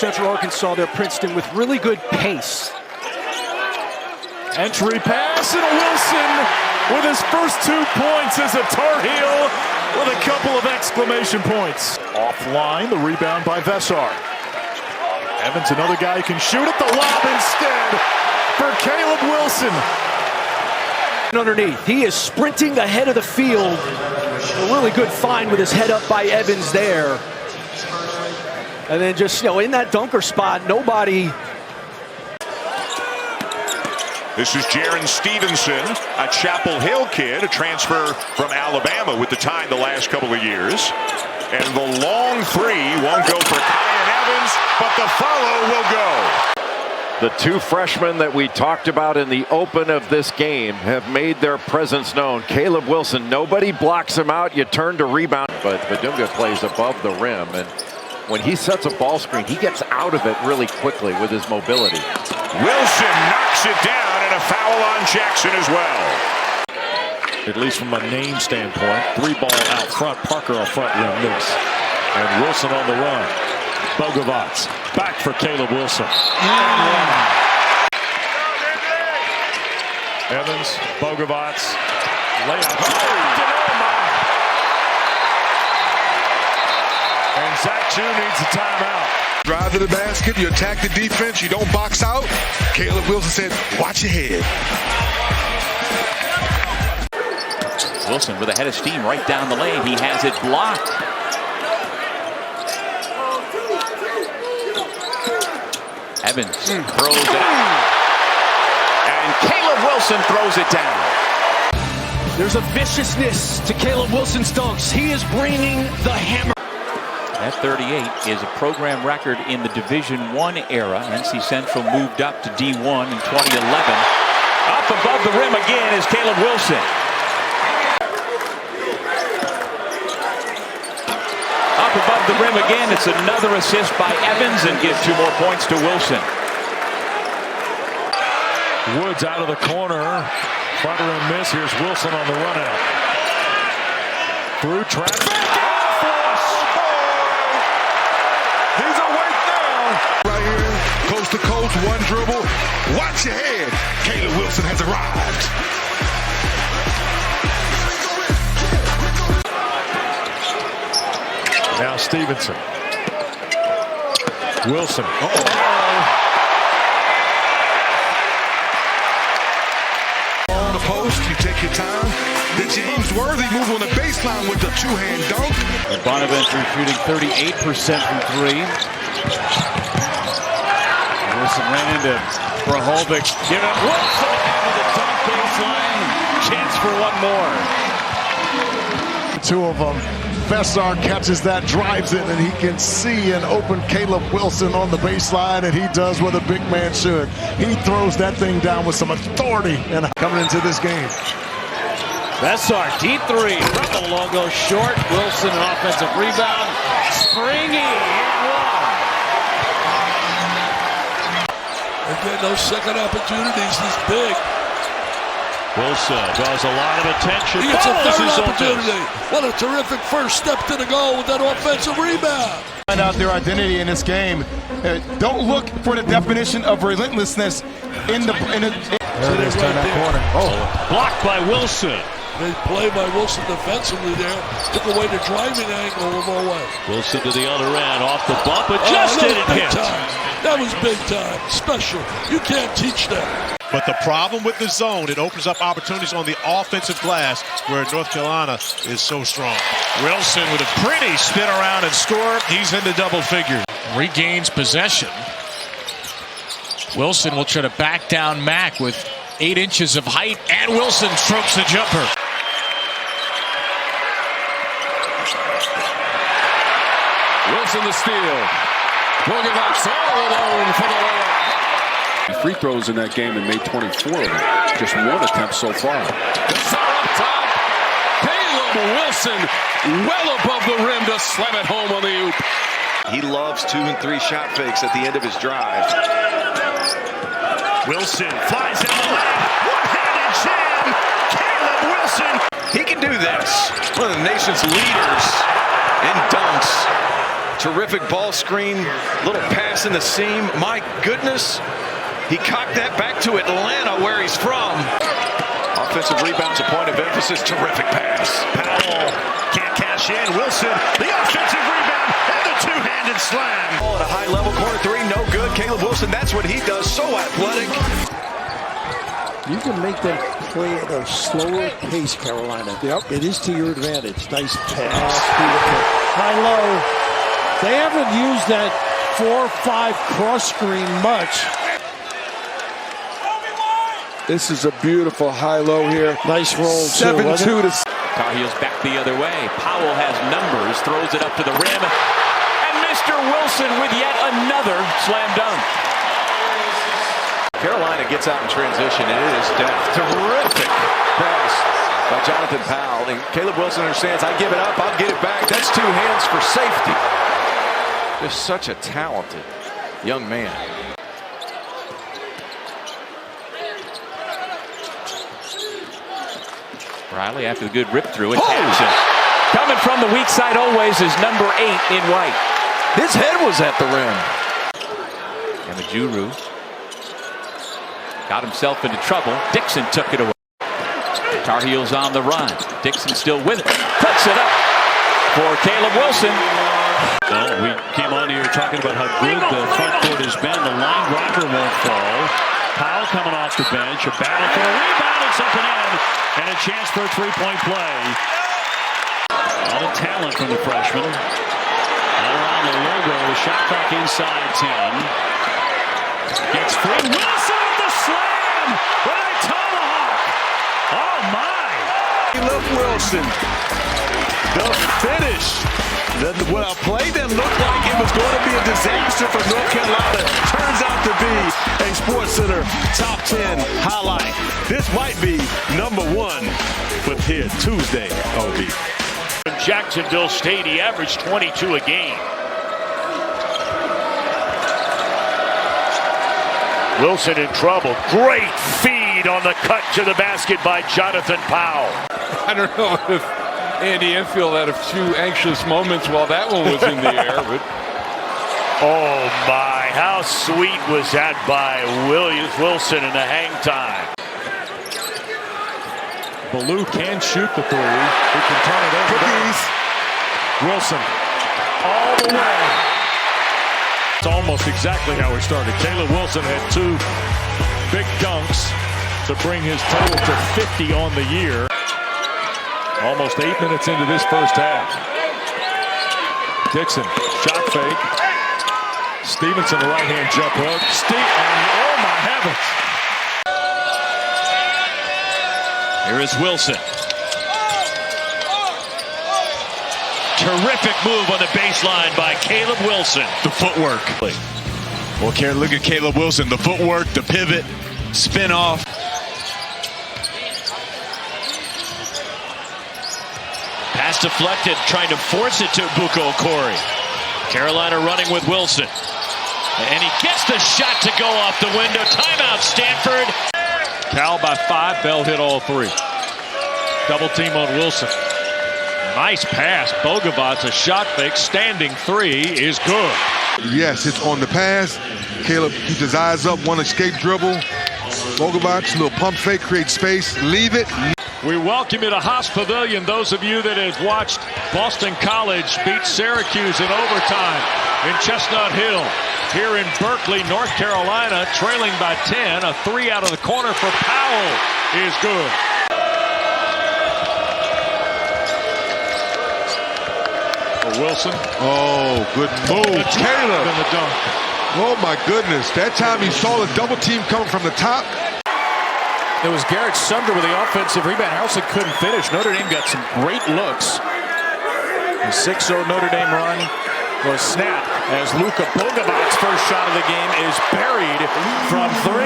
Central Arkansas there, Princeton, with really good pace. Entry pass, and Wilson with his first 2 points as a Tar Heel with a couple of exclamation points. Offline, the rebound by Vessar. Evans, another guy who can shoot at the lob instead for Caleb Wilson. Underneath, he is sprinting ahead of the field. A really good find with his head up by Evans there. And then just, in that dunker spot, nobody. This is Jaron Stevenson, a Chapel Hill kid, a transfer from Alabama with the time the last couple of years. And the long three won't go for Kyan Evans, but the follow will go. The two freshmen that we talked about in the open of this game have made their presence known. Caleb Wilson, nobody blocks him out. You turn to rebound, but Badunga plays above the rim. And when he sets a ball screen, he gets out of it really quickly with his mobility. Wilson knocks it down, and a foul on Jackson as well. At least from a name standpoint, 3-ball out front, Parker on front rim miss. And Wilson on the run. Bogovats back for Caleb Wilson. Evans, Bogovats, layup. And Zach Chu needs a timeout. Drive to the basket, you attack the defense, you don't box out. Caleb Wilson said, watch your head. Wilson with a head of steam right down the lane. He has it blocked. Evans throws it out. And Caleb Wilson throws it down. There's a viciousness to Caleb Wilson's dunks. He is bringing the hammer. That 38 is a program record in the Division I era. NC Central moved up to D1 in 2011. Up above the rim again is Caleb Wilson. Up above the rim again. It's another assist by Evans and gives 2 more points to Wilson. Woods out of the corner. Front rim miss. Here's Wilson on the run out. Through traffic. He's awake now. Right here, coast to coast, one dribble. Watch your head. Caleb Wilson has arrived. Now Stevenson. Wilson. On the post, you take your time. The James Worthy move on the baseline with the two-hand dunk. And Bonaventure shooting 38% from 3. Wilson ran into Brahovic. Give it Wilson into the dunk baseline. Chance for one more. Two of them. Vessar catches that, drives it, and he can see an open Caleb Wilson on the baseline, and he does what a big man should. He throws that thing down with some authority and coming into this game. Vessar, deep 3 from the logo, short. Wilson, an offensive rebound. Springy and one. Again, those second opportunities is big. Wilson draws a lot of attention. He gets a third opportunity. What a terrific first step to the goal with that offensive rebound. Find out their identity in this game. Don't look for the definition of relentlessness in the. There it is, turn that corner. Blocked by Wilson. They play by Wilson defensively there. Took away the driving angle of our way. Wilson to the other end, off the bump, but just didn't hit. That was big time. Special. You can't teach that. But the problem with the zone, it opens up opportunities on the offensive glass where North Carolina is so strong. Wilson with a pretty spin around and score. He's into double figures. Regains possession. Wilson will try to back down Mack with 8 inches of height, and Wilson strokes the jumper. Wilson the steal. Bogovats all alone for the layup. Free throws in that game and made 24 of them. Just 1 attempt so far. Vessar up top. Caleb Wilson well above the rim to slam it home on the oop. He loves 2 and 3 shot fakes at the end of his drive. Wilson flies down the lane. One-handed jam. Caleb Wilson. He can do this. One of the nation's leaders in dunks. Terrific ball screen, little pass in the seam. My goodness, he cocked that back to Atlanta, where he's from. Offensive rebound's a point of emphasis. Terrific pass. Powell can't cash in. Wilson, the offensive rebound, and the two-handed slam. At a high level, corner three, no good. Caleb Wilson, that's what he does. So athletic. You can make them play at a slower pace, Carolina. Yep. It is to your advantage. Nice pass. Beautiful. High-low. They haven't used that 4-5 cross screen much. This is a beautiful high-low here. Nice roll, 7-2 to... Tar Heels back the other way. Powell has numbers, throws it up to the rim. And Mr. Wilson with yet another slam dunk. Carolina gets out in transition, and it is depth. Terrific pass by Jonathan Powell. And Caleb Wilson understands, I give it up, I'll get it back. That's two hands for safety. Just such a talented young man. Riley after the good rip through it. Coming from the weak side always is number 8 in white. His head was at the rim. And the Juru got himself into trouble. Dixon took it away. Tar Heels on the run. Dixon still with it. Puts it up for Caleb Wilson. Well, we came on here talking about how good the front court has been. The line driver won't fall. Powell coming off the bench. A battle for a rebound. It's up and in. And a chance for a three-point play. A lot of talent from the freshman. All around the logo. The shot clock inside 10. Gets free. Wilson with the slam. With a tomahawk. Oh, my. Caleb Wilson. The finish. What a play that looked like it was going to be a disaster for North Carolina turns out to be a SportsCenter top 10 highlight. This might be number 1 with here Tuesday, OB. In Jacksonville State, he averaged 22 a game. Wilson in trouble. Great feed on the cut to the basket by Jonathan Powell. I don't know if Andy Enfield had a few anxious moments while that one was in the air. But oh my, how sweet was that by Wilson in the hang time. Ballou can shoot the three. He can turn it over. Cookies. Wilson all the way. It's almost exactly how we started. Caleb Wilson had 2 big dunks to bring his total to 50 on the year. Almost 8 minutes into this first half. Dixon, shot fake. Stevenson, the right-hand jump hook. Oh my heavens. Here is Wilson. Terrific move on the baseline by Caleb Wilson. The footwork. Well, Karen, look at Caleb Wilson. The footwork, the pivot, spin off. Pass deflected, trying to force it to Buko Okori. Carolina running with Wilson. And he gets the shot to go off the window. Timeout, Stanford. Cal by 5. Bell hit all 3. Double team on Wilson. Nice pass. Bogavant's a shot fake. Standing 3 is good. Yes, it's on the pass. Caleb keeps his eyes up. One escape dribble. Bogavant's little pump fake, create space. Leave it. We welcome you to Haas Pavilion. Those of you that have watched Boston College beat Syracuse in overtime in Chestnut Hill. Here in Berkeley, North Carolina, trailing by 10. A 3 out of the corner for Powell is good. For Wilson. Oh, good move. Caleb. And the dunk. Oh, my goodness. That time he saw the double team coming from the top. It was Garrett Sumner with the offensive rebound. Harrelson couldn't finish. Notre Dame got some great looks. The 6-0 Notre Dame run was snapped as Luka Bogavant's first shot of the game is buried from 3.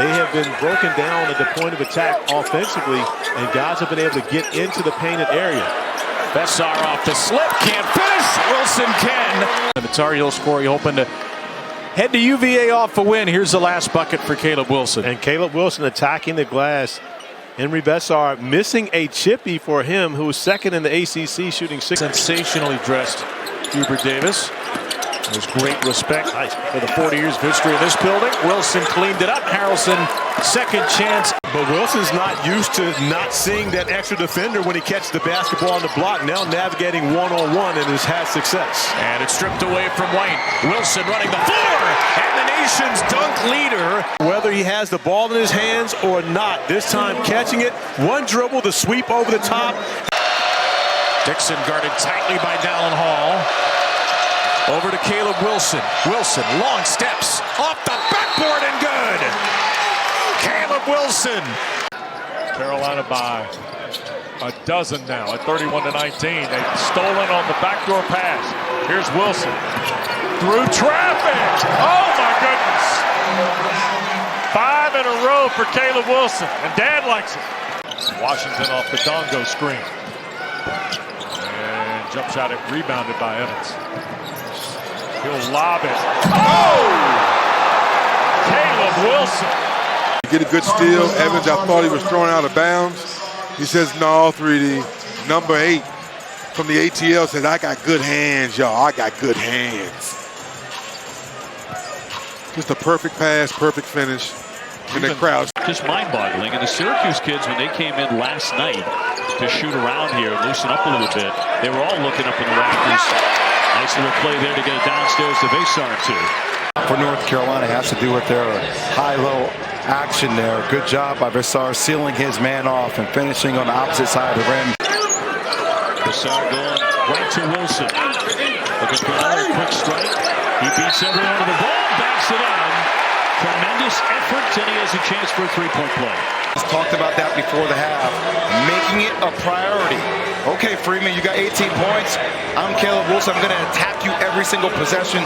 They have been broken down at the point of attack offensively, and guys have been able to get into the painted area. Bessar off the slip, can't finish. Wilson can. And the Tar Heels score, you hoping to head to UVA off a win. Here's the last bucket for Caleb Wilson. And Caleb Wilson attacking the glass. Henry Bessar missing a chippy for him, who was second in the ACC, shooting 6. Sensationally dressed Hubert Davis. There's great respect for the 40 years of history of this building. Wilson cleaned it up. Harrelson, second chance. But Wilson's not used to not seeing that extra defender when he catches the basketball on the block. Now navigating one-on-one and has had success. And it's stripped away from White. Wilson running the floor. And the nation's dunk leader. Whether he has the ball in his hands or not, this time catching it. One dribble, the sweep over the top. Dixon guarded tightly by Dallin Hall. Over to Caleb Wilson. Wilson, long steps. Off the backboard and good. Caleb Wilson. Carolina by a dozen now at 31-19. They've stolen on the backdoor pass. Here's Wilson. Through traffic. Oh, my goodness. 5 in a row for Caleb Wilson. And Dad likes it. Washington off the Dongo screen. And jump shot it rebounded by Evans. He'll lob it. Oh! Caleb Wilson. Get a good steal. Evans, I thought he was throwing out of bounds. He says, no, 3D. Number 8 from the ATL says, I got good hands, y'all. I got good hands. Just a perfect pass, perfect finish. And the crowd. Just mind-boggling. And the Syracuse kids, when they came in last night to shoot around here and loosen up a little bit, they were all looking up in the rafters. Nice little play there to get it downstairs to Vasar too. For North Carolina has to do with their high-low action there. Good job by Vasar sealing his man off and finishing on the opposite side of the rim. Vasar going right to Wilson. Looking for another quick strike. He beats everyone to the ball, backs it in. Tremendous effort, and he has a chance for a three-point play. He's talked about that before the half, making it a priority. Okay, Freeman, you got 18 points. I'm Caleb Wilson. I'm going to attack you every single possession.